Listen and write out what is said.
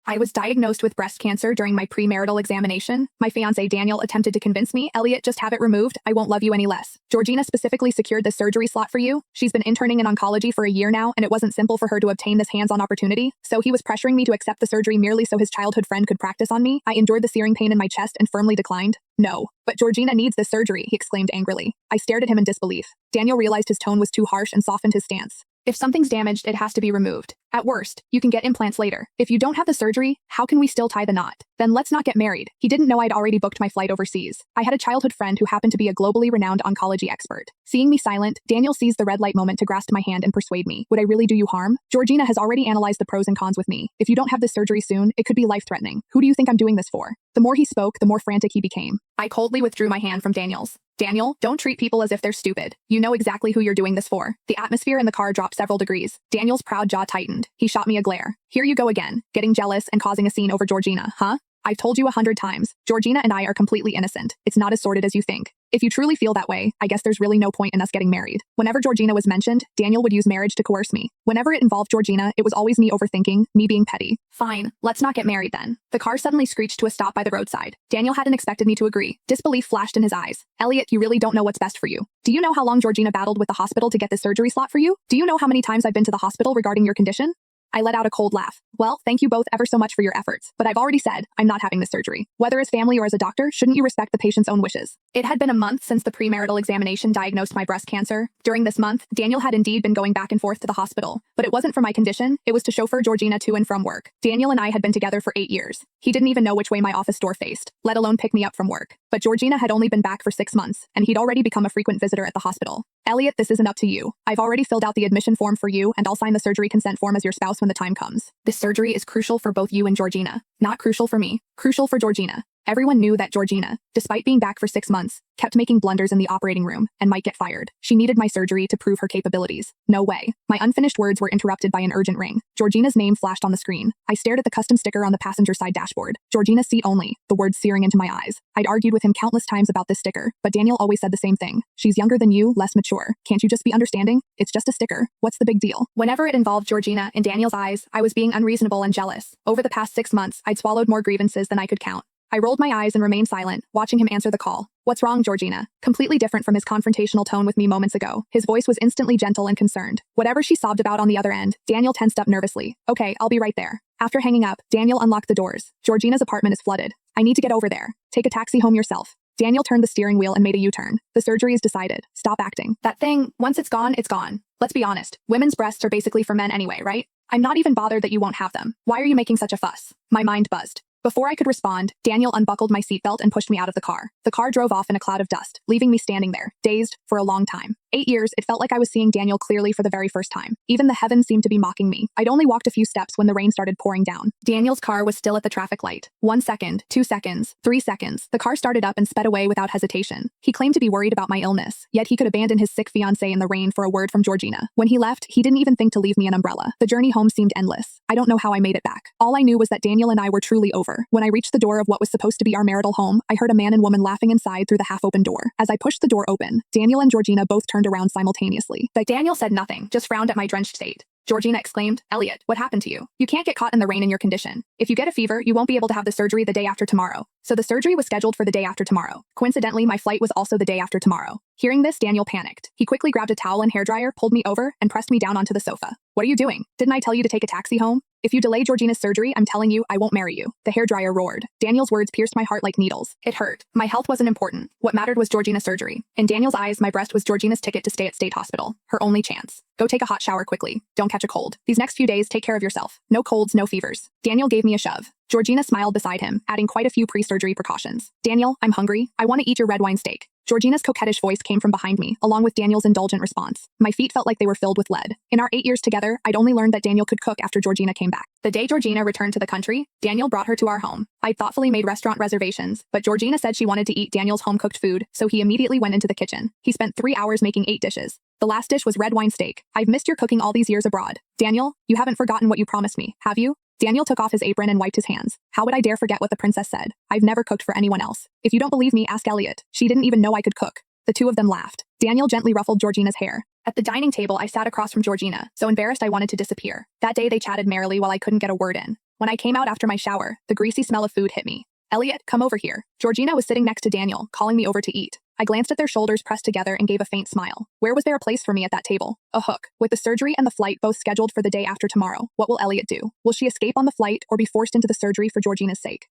I was diagnosed with breast cancer during my premarital examination. My fiancé Daniel attempted to convince me, Elliot, just have it removed. I won't love you any less. Georgina specifically secured this surgery slot for you. She's been interning in oncology for a year now, and it wasn't simple for her to obtain this hands-on opportunity. So he was pressuring me to accept the surgery merely so his childhood friend could practice on me. I endured the searing pain in my chest and firmly declined. No. But Georgina needs this surgery, he exclaimed angrily. I stared at him in disbelief. Daniel realized his tone was too harsh and softened his stance. If something's damaged, it has to be removed. At worst, you can get implants later. If you don't have the surgery, how can we still tie the knot? Then let's not get married. He didn't know I'd already booked my flight overseas. I had a childhood friend who happened to be a globally renowned oncology expert. Seeing me silent, Daniel seized the red light moment to grasp my hand and persuade me. Would I really do you harm? Georgina has already analyzed the pros and cons with me. If you don't have this surgery soon, it could be life-threatening. Who do you think I'm doing this for? The more he spoke, the more frantic he became. I coldly withdrew my hand from Daniel's. Daniel, don't treat people as if they're stupid. You know exactly who you're doing this for. The atmosphere in the car dropped several degrees. Daniel's proud jaw tightened. He shot me a glare. Here you go again, getting jealous and causing a scene over Georgina, huh? I've told you 100 times. Georgina and I are completely innocent. It's not as sordid as you think. If you truly feel that way, I guess there's really no point in us getting married. Whenever Georgina was mentioned, Daniel would use marriage to coerce me. Whenever it involved Georgina, it was always me overthinking, me being petty. Fine, let's not get married then. The car suddenly screeched to a stop by the roadside. Daniel hadn't expected me to agree. Disbelief flashed in his eyes. Elliot, you really don't know what's best for you. Do you know how long Georgina battled with the hospital to get this surgery slot for you? Do you know how many times I've been to the hospital regarding your condition? I let out a cold laugh. Well, thank you both ever so much for your efforts, but I've already said, I'm not having this surgery. Whether as family or as a doctor, shouldn't you respect the patient's own wishes? It had been a month since the premarital examination diagnosed my breast cancer. During this month, Daniel had indeed been going back and forth to the hospital, but it wasn't for my condition, it was to chauffeur Georgina to and from work. Daniel and I had been together for 8 years. He didn't even know which way my office door faced, let alone pick me up from work. But Georgina had only been back for 6 months, and he'd already become a frequent visitor at the hospital. Elliot, this isn't up to you. I've already filled out the admission form for you, and I'll sign the surgery consent form as your spouse when the time comes. This surgery is crucial for both you and Georgina. Not crucial for me, crucial for Georgina. Everyone knew that Georgina, despite being back for 6 months, kept making blunders in the operating room and might get fired. She needed my surgery to prove her capabilities. No way. My unfinished words were interrupted by an urgent ring. Georgina's name flashed on the screen. I stared at the custom sticker on the passenger side dashboard. Georgina's seat only, the words searing into my eyes. I'd argued with him countless times about this sticker, but Daniel always said the same thing. She's younger than you, less mature. Can't you just be understanding? It's just a sticker. What's the big deal? Whenever it involved Georgina, in Daniel's eyes, I was being unreasonable and jealous. Over the past 6 months, I'd swallowed more grievances than I could count. I rolled my eyes and remained silent, watching him answer the call. What's wrong, Georgina? Completely different from his confrontational tone with me moments ago. His voice was instantly gentle and concerned. Whatever she sobbed about on the other end, Daniel tensed up nervously. Okay, I'll be right there. After hanging up, Daniel unlocked the doors. Georgina's apartment is flooded. I need to get over there. Take a taxi home yourself. Daniel turned the steering wheel and made a U-turn. The surgery is decided. Stop acting. That thing, once it's gone, it's gone. Let's be honest. Women's breasts are basically for men anyway, right? I'm not even bothered that you won't have them. Why are you making such a fuss? My mind buzzed. Before I could respond, Daniel unbuckled my seatbelt and pushed me out of the car. The car drove off in a cloud of dust, leaving me standing there, dazed, for a long time. 8 years, it felt like I was seeing Daniel clearly for the very first time. Even the heavens seemed to be mocking me. I'd only walked a few steps when the rain started pouring down. Daniel's car was still at the traffic light. 1 second, 2 seconds, 3 seconds. The car started up and sped away without hesitation. He claimed to be worried about my illness, yet he could abandon his sick fiancée in the rain for a word from Georgina. When he left, he didn't even think to leave me an umbrella. The journey home seemed endless. I don't know how I made it back. All I knew was that Daniel and I were truly over. When I reached the door of what was supposed to be our marital home, I heard a man and woman laughing inside through the half-open door. As I pushed the door open, Daniel and Georgina both turned around simultaneously. But Daniel said nothing, just frowned at my drenched state. Georgina exclaimed, Elliot, what happened to you? You can't get caught in the rain in your condition. If you get a fever, you won't be able to have the surgery the day after tomorrow. So the surgery was scheduled for the day after tomorrow. Coincidentally, my flight was also the day after tomorrow. Hearing this, Daniel panicked. He quickly grabbed a towel and hairdryer, pulled me over, and pressed me down onto the sofa. What are you doing? Didn't I tell you to take a taxi home? If you delay Georgina's surgery, I'm telling you, I won't marry you. The hairdryer roared. Daniel's words pierced my heart like needles. It hurt. My health wasn't important. What mattered was Georgina's surgery. In Daniel's eyes, my breast was Georgina's ticket to stay at State Hospital. Her only chance. Go take a hot shower quickly. Don't catch a cold. These next few days, take care of yourself. No colds, no fevers. Daniel gave me a shove. Georgina smiled beside him, adding quite a few pre-surgery precautions. Daniel, I'm hungry. I want to eat your red wine steak. Georgina's coquettish voice came from behind me, along with Daniel's indulgent response. My feet felt like they were filled with lead. In our 8 years together, I'd only learned that Daniel could cook after Georgina came back. The day Georgina returned to the country, Daniel brought her to our home. I'd thoughtfully made restaurant reservations, but Georgina said she wanted to eat Daniel's home-cooked food, so he immediately went into the kitchen. He spent 3 hours making 8 dishes. The last dish was red wine steak. I've missed your cooking all these years abroad. Daniel, you haven't forgotten what you promised me, have you? Daniel took off his apron and wiped his hands. How would I dare forget what the princess said? I've never cooked for anyone else. If you don't believe me, ask Elliot. She didn't even know I could cook. The two of them laughed. Daniel gently ruffled Georgina's hair. At the dining table, I sat across from Georgina, so embarrassed I wanted to disappear. That day they chatted merrily while I couldn't get a word in. When I came out after my shower, the greasy smell of food hit me. Elliot, come over here. Georgina was sitting next to Daniel, calling me over to eat. I glanced at their shoulders pressed together and gave a faint smile. Where was there a place for me at that table? A hook. With the surgery and the flight both scheduled for the day after tomorrow, what will Elliot do? Will she escape on the flight or be forced into the surgery for Georgina's sake?